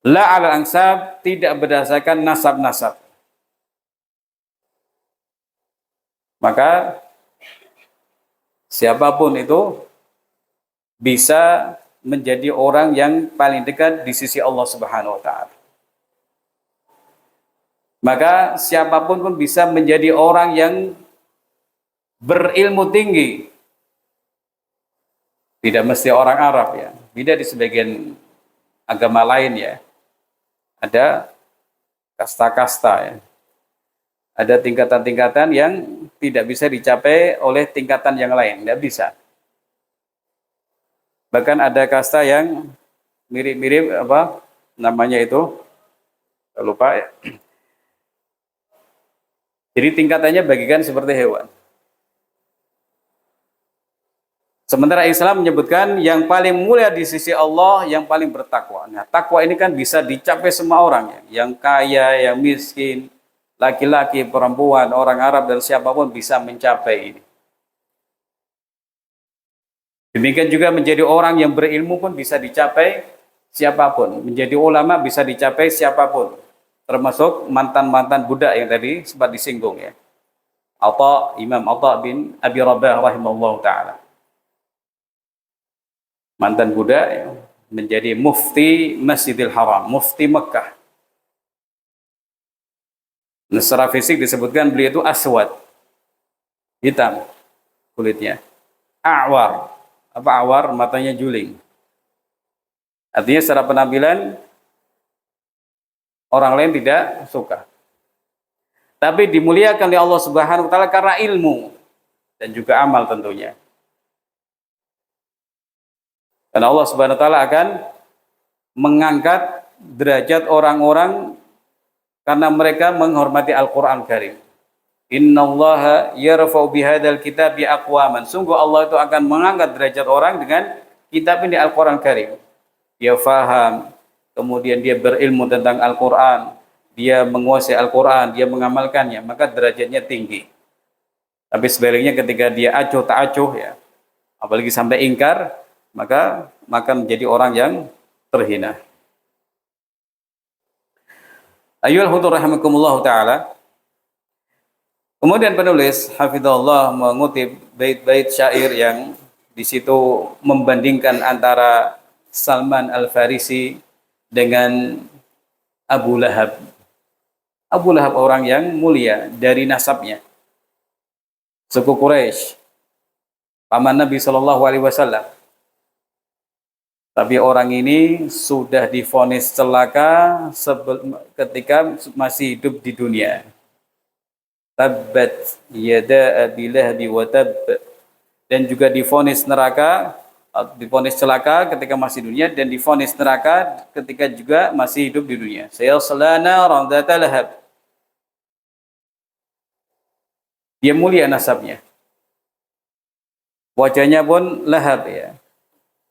La ala ansab, tidak berdasarkan nasab-nasab. Maka siapapun itu bisa menjadi orang yang paling dekat di sisi Allah Subhanahu wa taala. Maka siapapun pun bisa menjadi orang yang berilmu tinggi. Tidak mesti orang Arab ya. Beda di sebagian agama lain ya. Ada kasta-kasta ya. Ada tingkatan-tingkatan yang tidak bisa dicapai oleh tingkatan yang lain. Tidak bisa. Bahkan ada kasta yang mirip-mirip apa namanya itu. Saya lupa ya. Jadi tingkatannya bagikan seperti hewan. Sementara Islam menyebutkan yang paling mulia di sisi Allah yang paling bertakwa. Nah, takwa ini kan bisa dicapai semua orang ya. Yang kaya, yang miskin, laki-laki, perempuan, orang Arab dan siapapun bisa mencapai ini. Demikian juga menjadi orang yang berilmu pun bisa dicapai siapapun. Menjadi ulama bisa dicapai siapapun. Termasuk mantan-mantan budak yang tadi sempat disinggung ya. Imam Atha bin Abi Rabah rahimahullah ta'ala. Mantan budak ya, menjadi mufti Masjidil Haram, mufti Mekah. Nah, secara fisik disebutkan beliau itu aswad, hitam kulitnya. A'war, apa awar? Matanya juling. Artinya secara penampilan orang lain tidak suka. Tapi dimuliakan oleh Allah Subhanahu wa taala karena ilmu dan juga amal tentunya. Karena Allah Subhanahu wa taala akan mengangkat derajat orang-orang karena mereka menghormati Al-Qur'an Karim. Innallaha yarfa'u bihadzal kitabi aqwaman. Sungguh Allah itu akan mengangkat derajat orang dengan kitab ini Al-Qur'an Karim. Dia faham, kemudian dia berilmu tentang Al-Qur'an, dia menguasai Al-Qur'an, dia mengamalkannya, maka derajatnya tinggi. Tapi sebaliknya ketika dia acuh tak acuh ya, apalagi sampai ingkar, maka menjadi orang yang terhina. Ayyuhal hudur rahimakumullah ta'ala. Kemudian penulis hafizahullah mengutip bait-bait syair yang di situ membandingkan antara Salman Al-Farisi dengan Abu Lahab. Abu Lahab orang yang mulia dari nasabnya, suku Quraisy, paman Nabi Shallallahu Alaihi Wasallam. Tapi orang ini sudah divonis celaka ketika masih hidup di dunia. Tabbat yada abi lahabi wa tab, dan juga divonis neraka, divonis celaka ketika masih dunia, dan divonis neraka ketika juga masih hidup di dunia. Sayasla naran dzata lahab. Dia mulia nasabnya, wajahnya pun lahab ya,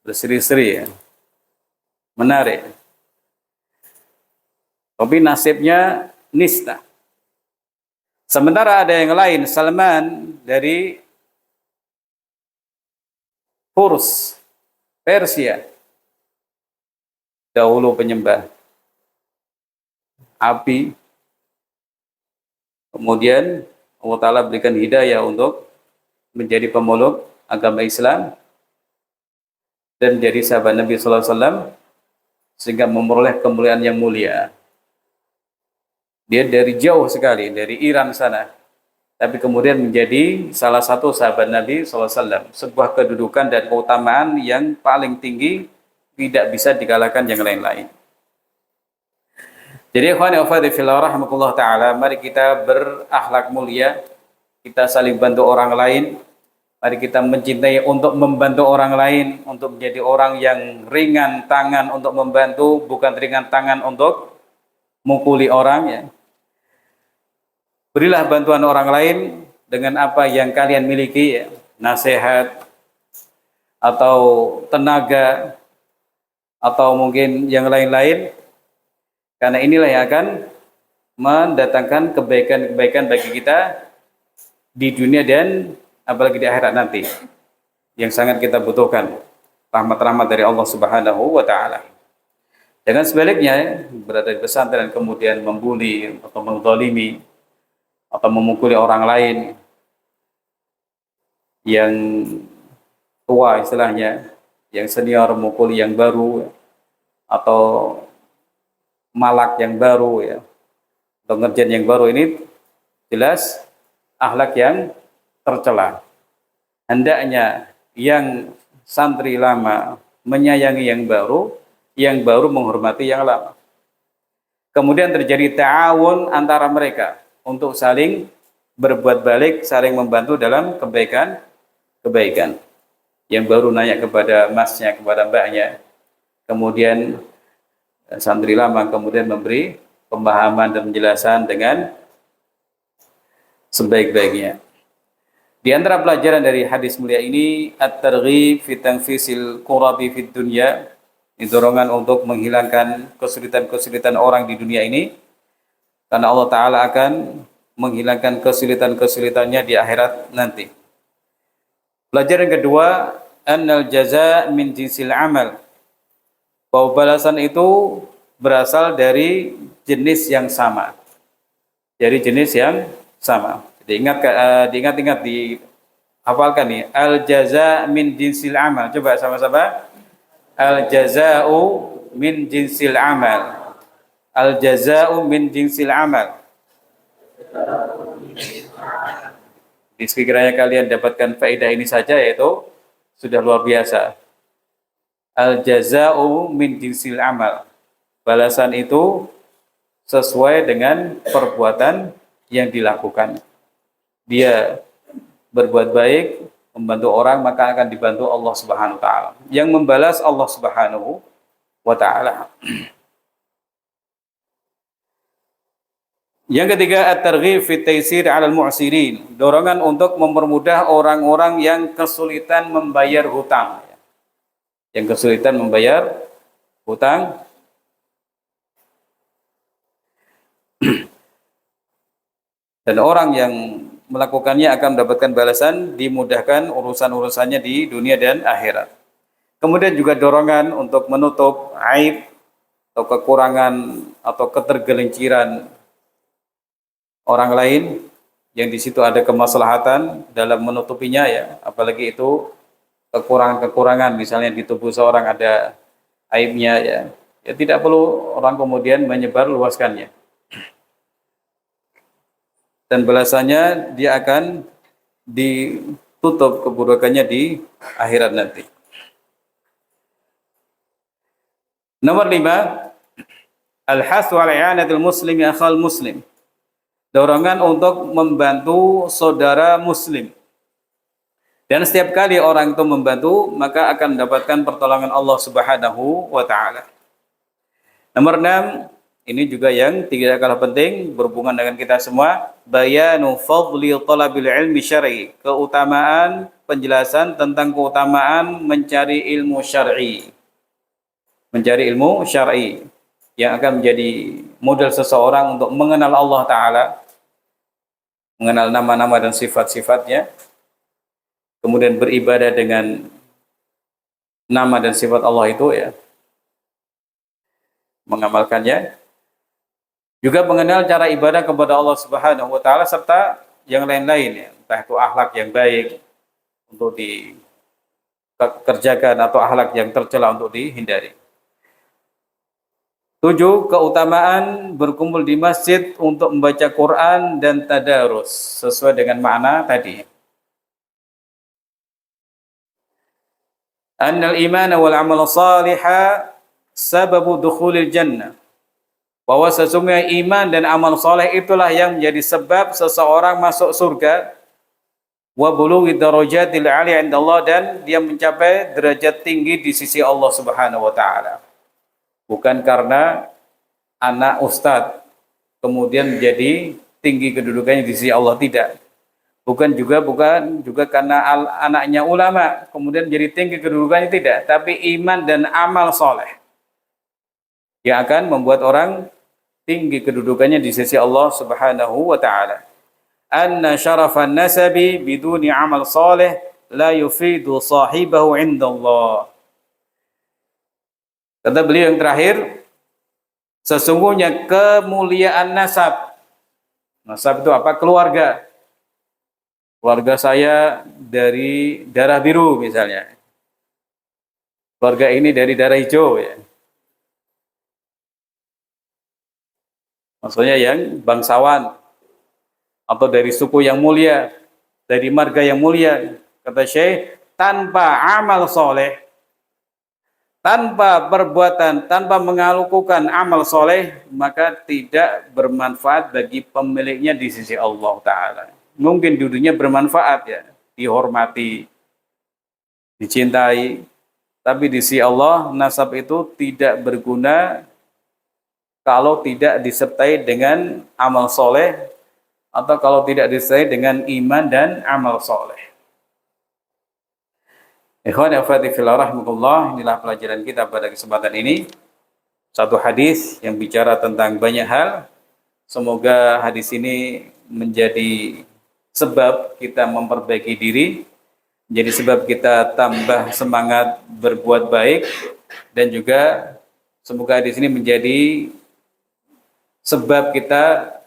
berseri-seri ya, menarik. Tapi nasibnya nista. Sementara ada yang lain, Salman dari Furs, Persia, dahulu penyembah api, kemudian Allah Ta'ala berikan hidayah untuk menjadi pemeluk agama Islam dan menjadi sahabat Nabi Sallallahu Alaihi Wasallam sehingga memperoleh kemuliaan yang mulia. Dia dari jauh sekali, dari Iran sana, tapi kemudian menjadi salah satu sahabat Nabi SAW. Sebuah kedudukan dan keutamaan yang paling tinggi, tidak bisa dikalahkan yang lain-lain. Jadi ikhwani wa akhwati fillah rahimakumullah ta'ala, mari kita berakhlak mulia, kita saling bantu orang lain, mari kita mencintai untuk membantu orang lain, untuk menjadi orang yang ringan tangan untuk membantu, bukan ringan tangan untuk mukuli orang ya. Berilah bantuan orang lain dengan apa yang kalian miliki ya, nasihat atau tenaga atau mungkin yang lain-lain, karena inilah yang akan mendatangkan kebaikan-kebaikan bagi kita di dunia dan apalagi di akhirat nanti yang sangat kita butuhkan rahmat-rahmat dari Allah Subhanahu wa taala. Jangan sebaliknya berada di pesantren kemudian membuli atau menzalimi atau memukuli orang lain yang tua istilahnya, yang senior memukuli yang baru atau malak yang baru ya, atau ngerjain yang baru. Ini jelas akhlak yang tercela. Hendaknya yang santri lama menyayangi yang baru menghormati yang lama. Kemudian terjadi ta'awun antara mereka untuk saling berbuat baik, saling membantu dalam kebaikan. Yang baru nanya kepada masnya, kepada mbaknya, kemudian santri lama kemudian memberi pemahaman dan penjelasan dengan sebaik-baiknya. Di antara pelajaran dari hadis mulia ini, at-targhib fi tanfisil qurabi fid dunya, dorongan untuk menghilangkan kesulitan-kesulitan orang di dunia ini, karena Allah Ta'ala akan menghilangkan kesulitan-kesulitannya di akhirat nanti. Pelajaran kedua, annal jaza min jinsil amal, bahwa balasan itu berasal dari jenis yang sama. Dari jenis yang sama. Diingat-ingat, dihafalkan nih. Al jaza min jinsil amal. Coba sama-sama. Al jaza'u min jinsil amal. Al jaza'u min jinsil amal. Sekiranya kalian dapatkan faedah ini saja, yaitu sudah luar biasa. Al jaza'u min jinsil amal. Balasan itu sesuai dengan perbuatan yang dilakukan. Dia berbuat baik, membantu orang, maka akan dibantu Allah Subhanahu wa taala. Yang membalas Allah Subhanahu wa taala. Yang ketiga, at-targhib fi taysir 'alal mu'sirin. Dorongan untuk mempermudah orang-orang yang kesulitan membayar hutang. Yang kesulitan membayar hutang. Dan orang yang melakukannya akan mendapatkan balasan, dimudahkan urusan-urusannya di dunia dan akhirat. Kemudian juga dorongan untuk menutup aib atau kekurangan atau ketergelinciran orang lain yang di situ ada kemaslahatan dalam menutupinya ya, apalagi itu kekurangan-kekurangan, misalnya di tubuh seorang ada aibnya ya, ya tidak perlu orang kemudian menyebar luaskannya. Dan balasannya dia akan ditutup keburukannya di akhirat nanti. Nomor 5, al-hasu 'ala i'anatil muslimi akhal muslim. Dorongan untuk membantu saudara muslim. Dan setiap kali orang itu membantu, maka akan mendapatkan pertolongan Allah Subhanahu wa taala. Nomor 6, ini juga yang tidak kalah penting berhubungan dengan kita semua, bayanu fadli talabil ilmi syar'i, keutamaan penjelasan tentang keutamaan mencari ilmu syar'i. Mencari ilmu syar'i yang akan menjadi model seseorang untuk mengenal Allah taala, mengenal nama-nama dan sifat-sifatnya, kemudian beribadah dengan nama dan sifat Allah itu ya, mengamalkannya. Juga mengenal cara ibadah kepada Allah Subhanahu wa taala serta yang lain-lain ya, entah itu akhlak yang baik untuk dikerjakan atau akhlak yang tercela untuk dihindari. 7, keutamaan berkumpul di masjid untuk membaca Quran dan tadarus sesuai dengan makna tadi. Annal iman wal amal salihah sababu dukhulil jannah. Bahwa sesungguhnya iman dan amal soleh itulah yang menjadi sebab seseorang masuk surga, wa bulughi darajatil 'aliyyah 'indallah, dan dia mencapai derajat tinggi di sisi Allah Subhanahu wa taala. Bukan karena anak ustadz kemudian menjadi tinggi kedudukannya di sisi Allah, tidak. Bukan juga karena anaknya ulama kemudian menjadi tinggi kedudukannya, tidak, tapi iman dan amal soleh yang akan membuat orang tinggi kedudukannya di sisi Allah Subhanahu wa taala. Anna syarafan nasabi biduni amal saleh la yufidu sahibahu indallah. Kata beliau yang terakhir, sesungguhnya kemuliaan nasab. Nasab itu apa? Keluarga. Keluarga saya dari darah biru misalnya. Keluarga ini dari darah hijau ya. Maksudnya yang bangsawan atau dari suku yang mulia, dari marga yang mulia. Kata Syekh, tanpa amal soleh, tanpa perbuatan, tanpa mengalukukan amal soleh, maka tidak bermanfaat bagi pemiliknya di sisi Allah Ta'ala. Mungkin di dunia bermanfaat ya, dihormati, dicintai, tapi di sisi Allah nasab itu tidak berguna kalau tidak disertai dengan amal soleh, atau kalau tidak disertai dengan iman dan amal soleh. Ikhwan ya fatifillah rahmatullah, inilah pelajaran kita pada kesempatan ini. Satu hadis yang bicara tentang banyak hal. Semoga hadis ini menjadi sebab kita memperbaiki diri, menjadi sebab kita tambah semangat berbuat baik, dan juga semoga hadis ini menjadi sebab kita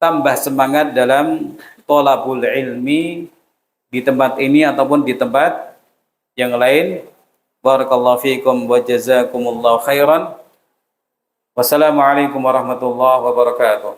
tambah semangat dalam thalabul ilmi di tempat ini ataupun di tempat yang lain. Barakallahu fiikum wa jazakumullahu khairan. Wassalamualaikum warahmatullahi wabarakatuh.